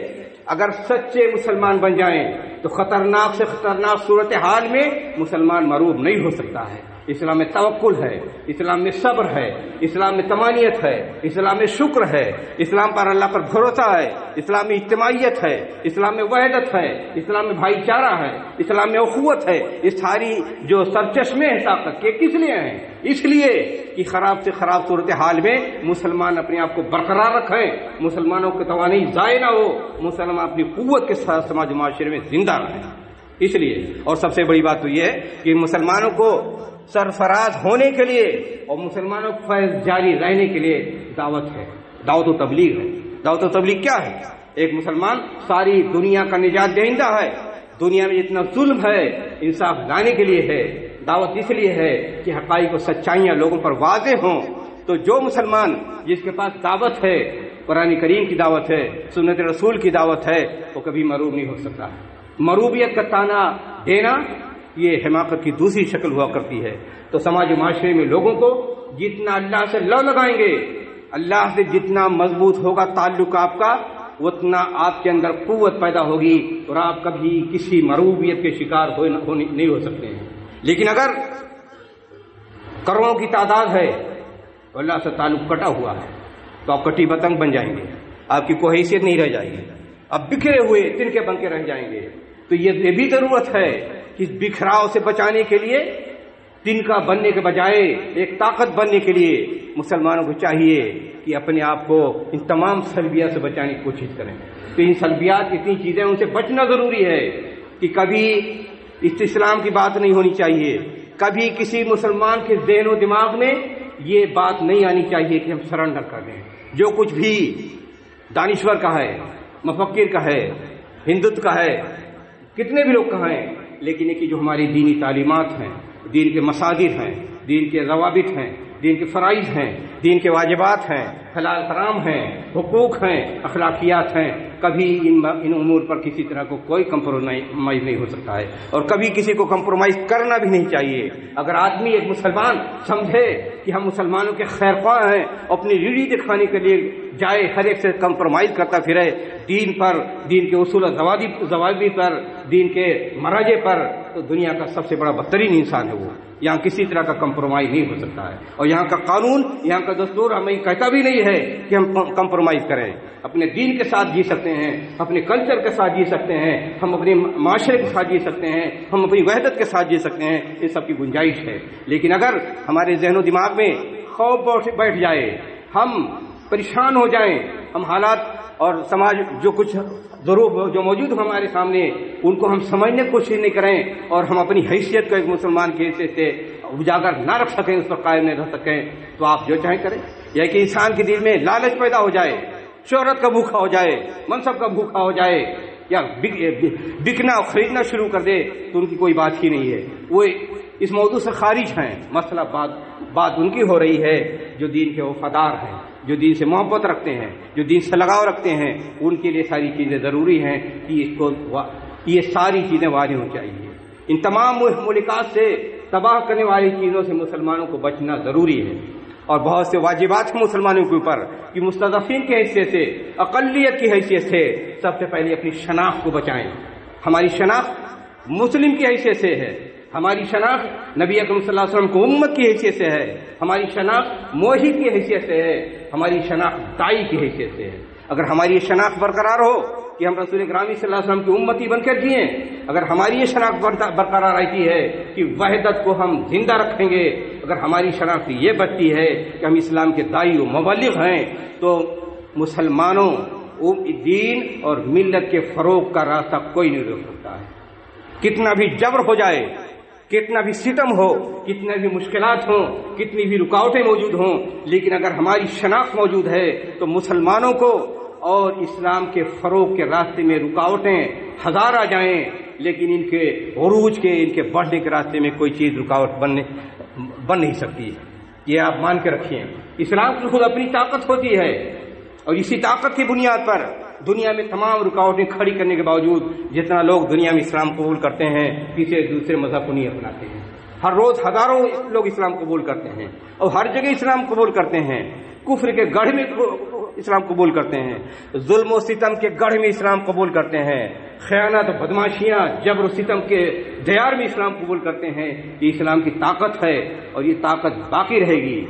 اگر سچے مسلمان بن جائیں تو خطرناک سے خطرناک صورتحال میں مسلمان مرغوب نہیں ہو سکتا ہے۔ اسلام میں توکل ہے، اسلام میں صبر ہے، اسلام میں تمانیت ہے، اسلام میں شکر ہے، اسلام پر اللہ پر بھروسہ ہے، اسلام میں اجتماعیت ہے، اسلام میں وحدت ہے، اسلام میں بھائی چارہ ہے، اسلام میں اخوت ہے۔ یہ ساری جو سرچشمے ہیں طاقت کے کس لیے ہیں؟ اس لیے کہ خراب سے خراب صورتحال میں مسلمان اپنے آپ کو برقرار رکھیں، مسلمانوں کی توانائی ضائع نہ ہو، مسلمان اپنی قوت کے ساتھ سماج و معاشرے میں زندہ رہیں۔ اس لیے اور سب سے بڑی بات تو یہ ہے کہ مسلمانوں کو سرفراز ہونے کے لیے اور مسلمانوں کو فیض جاری رہنے کے لیے دعوت ہے، دعوت و تبلیغ ہے۔ دعوت و تبلیغ کیا ہے؟ ایک مسلمان ساری دنیا کا نجات دہندہ ہے، دنیا میں جتنا ظلم ہے انصاف لانے کے لیے ہے، دعوت اس لیے ہے کہ حقائق و سچائیاں لوگوں پر واضح ہوں۔ تو جو مسلمان جس کے پاس دعوت ہے، قرآن کریم کی دعوت ہے، سنت رسول کی دعوت ہے، وہ کبھی مروب نہیں ہو سکتا۔ مروبیت کا تانا دینا یہ حماقت کی دوسری شکل ہوا کرتی ہے۔ تو سماج و معاشرے میں لوگوں کو جتنا اللہ سے لو لگائیں گے، اللہ سے جتنا مضبوط ہوگا تعلق آپ کا، اتنا آپ کے اندر قوت پیدا ہوگی اور آپ کبھی کسی مروبیت کے شکار نہیں ہو سکتے ہیں۔ لیکن اگر کروڑوں کی تعداد ہے تو اللہ سے تعلق کٹا ہوا ہے تو آپ کٹی پتنگ بن جائیں گے، آپ کی کوئی حیثیت نہیں رہ جائے گی، آپ بکھرے ہوئے تنکے بن کے رہ جائیں گے۔ تو یہ بھی ضرورت ہے کہ اس بکھراؤ سے بچانے کے لیے، تنکا بننے کے بجائے ایک طاقت بننے کے لیے مسلمانوں کو چاہیے کہ اپنے آپ کو ان تمام سلبیات سے بچانے کی کوشش کریں۔ تو ان سلبیات اتنی چیزیں ان سے بچنا ضروری ہے کہ کبھی اسلام کی بات نہیں ہونی چاہیے، کبھی کسی مسلمان کے ذہن و دماغ میں یہ بات نہیں آنی چاہیے کہ ہم سرنڈر کر دیں۔ جو کچھ بھی دانشور کا ہے، مفکر کا ہے، ہندوت کا ہے، کتنے بھی لوگ کہاں ہیں، لیکن یہ کہ جو ہماری دینی تعلیمات ہیں، دین کے مصادر ہیں، دین کے ضوابط ہیں، دین کے فرائض ہیں، دین کے واجبات ہیں، حلال حرام ہیں، حقوق ہیں، اخلاقیات ہیں، کبھی ان امور پر کسی طرح کو کوئی کمپرومائز نہیں ہو سکتا ہے اور کبھی کسی کو کمپرومائز کرنا بھی نہیں چاہیے۔ اگر آدمی ایک مسلمان سمجھے کہ ہم مسلمانوں کے خیر خواہ ہیں، اپنی ریڑھی دکھانے کے لیے جائے ہر ایک سے کمپرومائز کرتا پھرے دین پر، دین کے اصول و ضوابط پر، دین کے مراجع پر، تو دنیا کا سب سے بڑا بدترین انسان ہے وہ۔ یہاں کسی طرح کا کمپرومائز نہیں ہو سکتا ہے اور یہاں کا قانون، یہاں کا دستور ہمیں کہتا بھی نہیں ہے کہ ہم کمپرومائز کریں۔ اپنے دین کے ساتھ جی سکتے ہیں، اپنے کلچر کے ساتھ جی سکتے ہیں، ہم اپنے معاشرے کے ساتھ جی سکتے ہیں، ہم اپنی وحدت کے ساتھ جی سکتے ہیں، یہ سب کی گنجائش ہے۔ لیکن اگر ہمارے ذہن و دماغ میں خوف بیٹھ جائے، ہم پریشان ہو جائیں، ہم حالات اور سماج جو کچھ ضرور جو موجود ہمارے سامنے ان کو ہم سمجھنے کی کوشش نہیں کریں اور ہم اپنی حیثیت کو ایک مسلمان کی حیثیت سے اجاگر نہ رکھ سکیں، اس پر قائم نہیں رہ سکیں، تو آپ جو چاہیں کریں۔ یا کہ انسان کے دل میں لالچ پیدا ہو جائے، شہرت کا بھوکا ہو جائے، منصب کا بھوکا ہو جائے، یا بکنا اور خریدنا شروع کر دے، تو ان کی کوئی بات ہی نہیں ہے، وہ اس موضوع سے خارج ہیں۔ مسئلہ بات ان کی ہو رہی ہے جو دین کے وفادار ہیں، جو دین سے محبت رکھتے ہیں، جو دین سے لگاؤ رکھتے ہیں، ان کے لیے ساری چیزیں ضروری ہیں کہ یہ ساری چیزیں واضح ہونی چاہیے۔ ان تمام ملکات سے تباہ کرنے والی چیزوں سے مسلمانوں کو بچنا ضروری ہے اور بہت سے واجبات ہیں مسلمانوں کے اوپر کہ مستضعفین کی حیثیت سے، اقلیت کی حیثیت سے سب سے پہلے اپنی شناخت کو بچائیں۔ ہماری شناخت مسلم کی حیثیت سے ہے، ہماری شناخت نبی اکرم صلی اللہ علیہ وسلم کو امت کی حیثیت سے ہے، ہماری شناخت موحد کی حیثیت سے ہے، ہماری شناخت داعی کی حیثیت سے ہے۔ اگر ہماری یہ شناخت برقرار ہو کہ ہم رسول گرامی صلی اللہ علیہ وسلم کی امتی بن کر جئیں، اگر ہماری یہ شناخت برقرار رہتی ہے کہ وحدت کو ہم زندہ رکھیں گے، اگر ہماری شناخت یہ بچتی ہے کہ ہم اسلام کے داعی و مبلغ ہیں، تو مسلمانوں دین اور ملت کے فروغ کا راستہ کوئی نہیں روک سکتا ہے۔ کتنا بھی جبر ہو جائے، کتنا بھی ستم ہو، کتنے بھی مشکلات ہوں، کتنی بھی رکاوٹیں موجود ہوں، لیکن اگر ہماری شناخت موجود ہے تو مسلمانوں کو اور اسلام کے فروغ کے راستے میں رکاوٹیں ہزار آ جائیں، لیکن ان کے عروج کے، ان کے بڑھنے کے راستے میں کوئی چیز رکاوٹ بن نہیں سکتی۔ یہ آپ مان کے رکھیں، اسلام کی خود اپنی طاقت ہوتی ہے اور اسی طاقت کی بنیاد پر دنیا میں تمام رکاوٹیں کھڑی کرنے کے باوجود جتنا لوگ دنیا میں اسلام قبول کرتے ہیں، کسی دوسرے مذہب کو نہیں اپناتے ہیں۔ ہر روز ہزاروں لوگ اسلام قبول کرتے ہیں اور ہر جگہ اسلام قبول کرتے ہیں، کفر کے گڑھ میں اسلام قبول کرتے ہیں، ظلم و ستم کے گڑھ میں اسلام قبول کرتے ہیں، خیانت و بدماشیاں، جبر و ستم کے دیار میں اسلام قبول کرتے ہیں۔ یہ اسلام کی طاقت ہے اور یہ طاقت باقی رہے گی۔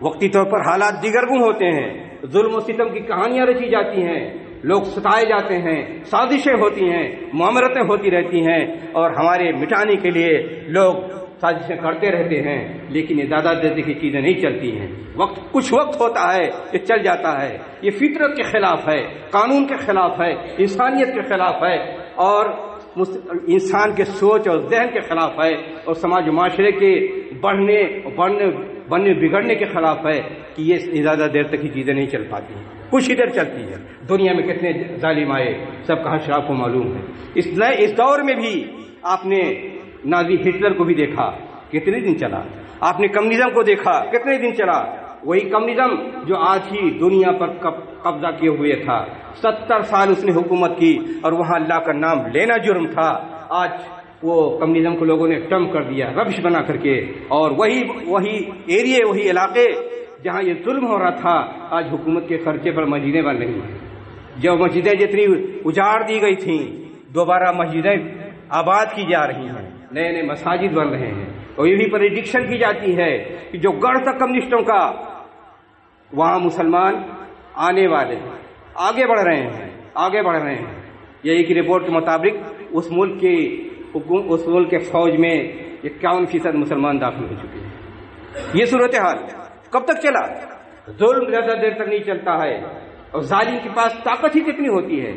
وقتی طور پر حالات دیگرگون ہوتے ہیں، ظلم و ستم کی کہانیاں رچی جاتی ہیں، لوگ ستائے جاتے ہیں، سازشیں ہوتی ہیں، معامرتیں ہوتی رہتی ہیں اور ہمارے مٹانے کے لیے لوگ سازشیں کرتے رہتے ہیں، لیکن یہ زیادہ دیر کی چیزیں نہیں چلتی ہیں۔ کچھ وقت ہوتا ہے یہ چل جاتا ہے۔ یہ فطرت کے خلاف ہے، قانون کے خلاف ہے، انسانیت کے خلاف ہے اور انسان کے سوچ اور ذہن کے خلاف ہے اور سماج و معاشرے کے بننے بگڑنے کے خلاف ہے کہ یہ زیادہ دیر تک ہی چیزیں نہیں چل پاتی ہیں، کچھ ہی دیر چلتی ہے۔ دنیا میں کتنے ظالم آئے سب کا حشر آپ کو معلوم ہے۔ اس دور میں بھی آپ نے نازی ہٹلر کو بھی دیکھا، کتنے دن چلا۔ آپ نے کمیونزم کو دیکھا، کتنے دن چلا۔ وہی کمیونزم جو آج ہی دنیا پر قبضہ کیے ہوئے تھا، 70 سال اس نے حکومت کی اور وہاں اللہ کا نام لینا جرم تھا۔ آج وہ کمیونزم کو لوگوں نے ٹم کر دیا ربش بنا کر کے، اور وہی ایریے، وہی علاقے جہاں یہ ظلم ہو رہا تھا آج حکومت کے خرچے پر مسجدیں بن رہی ہیں۔ جو مسجدیں جتنی اجاڑ دی گئی تھیں دوبارہ مسجدیں آباد کی جا رہی ہیں، نئے نئے مساجد بن رہے ہیں، اور یہ بھی پریڈکشن کی جاتی ہے کہ جو گڑھ تھا کمیونسٹوں کا وہاں مسلمان آنے والے آگے بڑھ رہے ہیں۔ یہ ایک رپورٹ کے مطابق اس ملک کے فوج میں 51% مسلمان داخل ہو چکے ہیں۔ یہ صورتحال کب تک چلا؟ ظلم زیادہ دیر تک نہیں چلتا ہے، اور ظالم کے پاس طاقت ہی کتنی ہوتی ہے،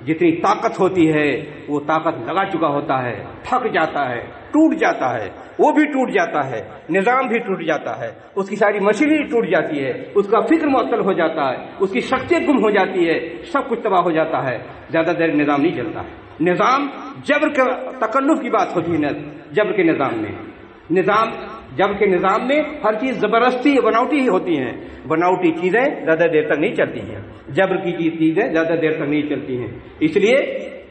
جتنی طاقت ہوتی ہے وہ طاقت لگا چکا ہوتا ہے، تھک جاتا ہے، ٹوٹ جاتا ہے، وہ بھی ٹوٹ جاتا ہے، نظام بھی ٹوٹ جاتا ہے، اس کی ساری مشینری ٹوٹ جاتی ہے، اس کا فکر معطل ہو جاتا ہے، اس کی شخصیت گم ہو جاتی ہے، سب کچھ تباہ ہو جاتا ہے۔ زیادہ دیر نظام نہیں چلتا ہے۔ نظام جبر کے تکلف کی بات ہوتی ہے، جبر کے نظام میں ہر چیز زبردستی بناوٹی ہی ہوتی ہیں، بناوٹی چیزیں زیادہ دیر تک نہیں چلتی ہیں، جبر کی چیزیں زیادہ دیر تک نہیں چلتی ہیں۔ اس لیے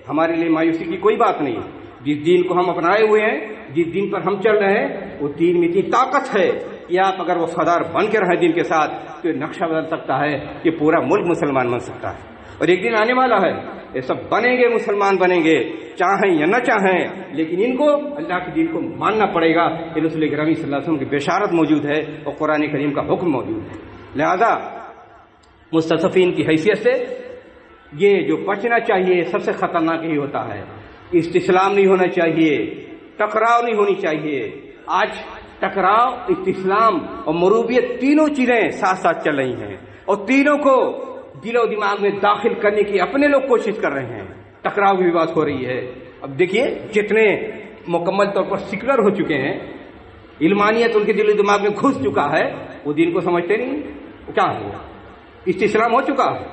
ہمارے لیے مایوسی کی کوئی بات نہیں۔ جس دین کو ہم اپنائے ہوئے ہیں، جس دین پر ہم چل رہے ہیں، وہ دین میں اتنی طاقت ہے کہ آپ اگر وفادار بن کے رہیں دین کے ساتھ تو نقشہ بدل سکتا ہے کہ پورا ملک مسلمان بن سکتا ہے۔ اور ایک دن آنے والا ہے یہ سب بنیں گے، مسلمان بنیں گے، چاہیں یا نہ چاہیں، لیکن ان کو اللہ کے دین کو ماننا پڑے گا۔ رسول اکرم صلی اللہ علیہ وسلم کی بشارت موجود ہے اور قرآن کریم کا حکم موجود ہے۔ لہذا مستضعفین کی حیثیت سے یہ جو بچنا چاہیے سب سے خطرناک ہی ہوتا ہے۔ استسلام نہیں ہونا چاہیے، ٹکراؤ نہیں ہونی چاہیے۔ آج ٹکراؤ، استسلام اور مروبیت تینوں چیزیں ساتھ ساتھ چل رہی ہیں، اور تینوں کو دل و دماغ میں داخل کرنے کی اپنے لوگ کوشش کر رہے ہیں۔ ٹکراؤ کی بات ہو رہی ہے۔ اب دیکھیے جتنے مکمل طور پر سیکولر ہو چکے ہیں، علمانیت ان کے دل و دماغ میں گھس چکا ہے، وہ دین کو سمجھتے نہیں۔ کیا ہے؟ استسلام ہو چکا ہے،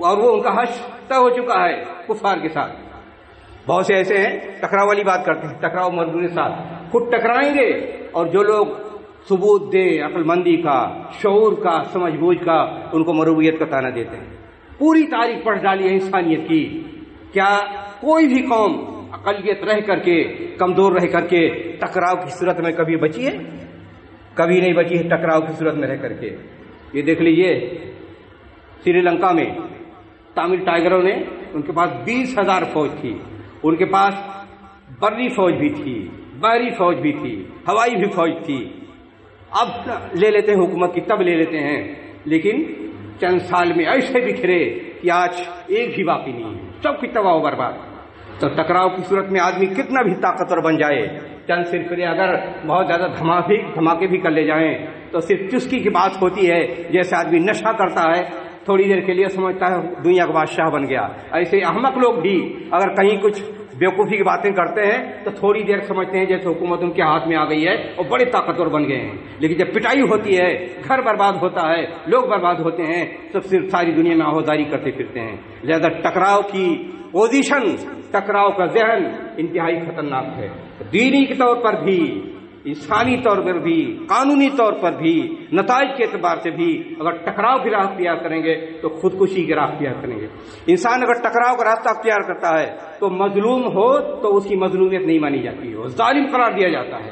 اور وہ ان کا حشر طے ہو چکا ہے کفار کے ساتھ۔ بہت سے ایسے ہیں ٹکراؤ والی بات کرتے ہیں، ٹکراؤ مردوں کے ساتھ خود ٹکرائیں گے، اور جو لوگ ثبوت دے عقل مندی کا، شعور کا، سمجھ بوجھ کا، ان کو مرویت کا طعنہ دیتے ہیں۔ پوری تاریخ پڑھ ڈالی ہے انسانیت کی، کیا کوئی بھی قوم اقلیت رہ کر کے، کمزور رہ کر کے ٹکراؤ کی صورت میں کبھی بچی ہے؟ کبھی نہیں بچی ہے ٹکراؤ کی صورت میں رہ کر کے۔ یہ دیکھ لیجئے سری لنکا میں تامل ٹائیگروں نے، ان کے پاس 20,000 فوج تھی، ان کے پاس بری فوج بھی تھی، بحری فوج بھی تھی، ہوائی بھی فوج تھی۔ اب لے لیتے ہیں حکومت کی، تب لے لیتے ہیں، لیکن چند سال میں ایسے بکھرے کہ آج ایک بھی باقی نہیں ہے، سب کی تباہ و برباد۔ تو ٹکراؤ کی صورت میں آدمی کتنا بھی طاقتور بن جائے، چند سرفرے اگر بہت زیادہ دھماکے بھی کر لے جائیں تو صرف چسکی کی بات ہوتی ہے، جیسے آدمی نشہ کرتا ہے، تھوڑی دیر کے لیے سمجھتا ہے دنیا کا بادشاہ بن گیا۔ ایسے احمق لوگ بھی اگر کہیں کچھ بیوقوفی کی باتیں کرتے ہیں تو تھوڑی دیر سمجھتے ہیں جیسے حکومت ان کے ہاتھ میں آ گئی ہے اور بڑے طاقتور بن گئے ہیں، لیکن جب پٹائی ہوتی ہے، گھر برباد ہوتا ہے، لوگ برباد ہوتے ہیں، تو صرف ساری دنیا میں آہوداری کرتے پھرتے ہیں۔ لہذا ٹکراؤ کی پوزیشن، ٹکراؤ کا ذہن انتہائی خطرناک ہے، دینی کے طور پر بھی، انسانی طور پر بھی، قانونی طور پر بھی، نتائج کے اعتبار سے بھی اگر ٹکراؤ کی راہ اختیار کریں گے تو خودکشی کی راہ اختیار کریں گے۔ انسان اگر ٹکراؤ کا راستہ اختیار کرتا ہے تو مظلوم ہو تو اس کی مظلومیت نہیں مانی جاتی ہے، ظالم قرار دیا جاتا ہے۔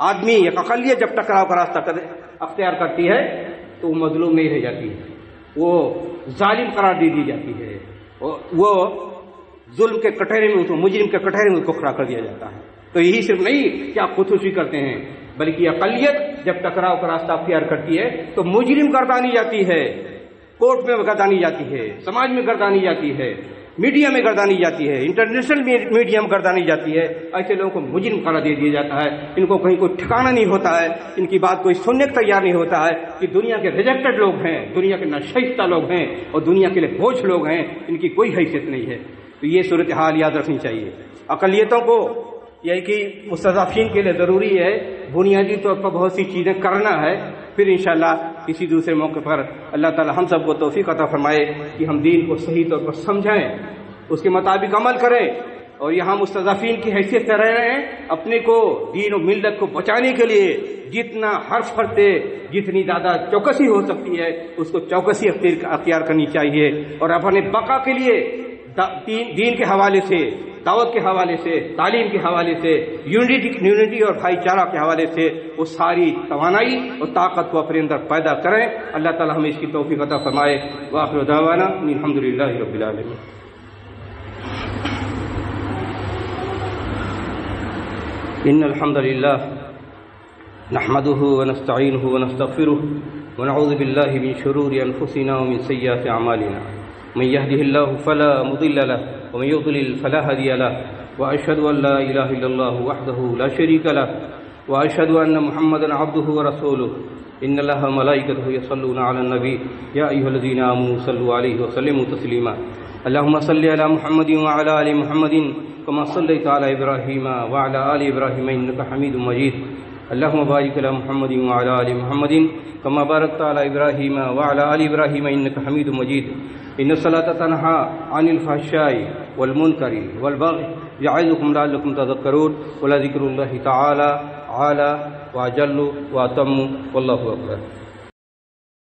آدمی ایک اقلیت جب ٹکراؤ کا راستہ اختیار کرتی ہے تو وہ مظلوم نہیں رہ جاتی ہے، وہ ظالم قرار دی جاتی ہے، وہ ظلم کے کٹہرے میں، مجرم کے کٹہرے میں اس کو کھڑا کر دیا جاتا ہے۔ تو یہی صرف نہیں کہ آپ خودکشی کرتے ہیں، بلکہ اقلیت جب ٹکراؤ کا راستہ اختیار کرتی ہے تو مجرم گردانی جاتی ہے، کورٹ میں گردانی جاتی ہے، سماج میں گردانی جاتی ہے، میڈیا میں گردانی جاتی ہے، انٹرنیشنل میڈیا میں گردانی جاتی ہے۔ ایسے لوگوں کو مجرم قرار دے دیا جاتا ہے، ان کو کہیں کوئی ٹھکانہ نہیں ہوتا ہے، ان کی بات کوئی سننے کو تیار نہیں ہوتا ہے کہ دنیا کے ریجیکٹڈ لوگ ہیں، دنیا کے ناشائستہ لوگ ہیں اور دنیا کے لیے بوجھ لوگ ہیں، ان کی کوئی حیثیت نہیں ہے۔ تو یہ صورتحال یاد رکھنی چاہیے. اقلیتوں کو یہ کہ مستضعفین کے لیے ضروری ہے بنیادی طور پر بہت سی چیزیں کرنا ہے، پھر انشاءاللہ کسی دوسرے موقع پر اللہ تعالی ہم سب کو توفیق عطا فرمائے کہ ہم دین کو صحیح طور پر سمجھیں، اس کے مطابق عمل کریں، اور یہاں مستضعفین کی حیثیت سے رہ رہے ہیں. اپنے کو دین و ملت کو بچانے کے لیے جتنا ہر فرد جتنی زیادہ چوکسی ہو سکتی ہے اس کو چوکسی اختیار کرنی چاہیے، اور اپنے بقا کے لیے دین کے حوالے سے، دعوت کے حوالے سے، تعلیم کے حوالے سے، یونٹی اور بھائی چارہ کے حوالے سے وہ ساری توانائی اور طاقت کو اپنے اندر پیدا کریں. اللہ تعالی ہمیں اس کی توفیق عطا فرمائے. وآخر دعوانا الحمدللہ رب العالمین. ان الحمد للہ نحمده ونستعینه ونستغفره ونعوذ باللہ من شرور انفسنا ومن سیئات اعمالنا. من يهده الله فلا مضل له ومن يضلل فلا هادي له، واشهد ان لا اله الا الله وحده لا شريك له، واشهد ان محمدا عبده ورسوله. ان الله وملائكته يصلون على النبي يا ايها الذين امنوا صلوا عليه وسلموا تسليما. اللهم صل على محمد وعلى ال محمد كما صليت على ابراهيم وعلى ال ابراهيم انك حميد مجيد. اللهم بارك على محمد وعلى ال محمد كما باركت على ابراهيم وعلى ال ابراهيم انك حميد مجيد. ان الصلاة تنهى عن الفحشاء والمنكر والبغي يعظكم لعلكم تذكرون. ولذكر الله تعالى اعلى واجل واتم والله اكبر.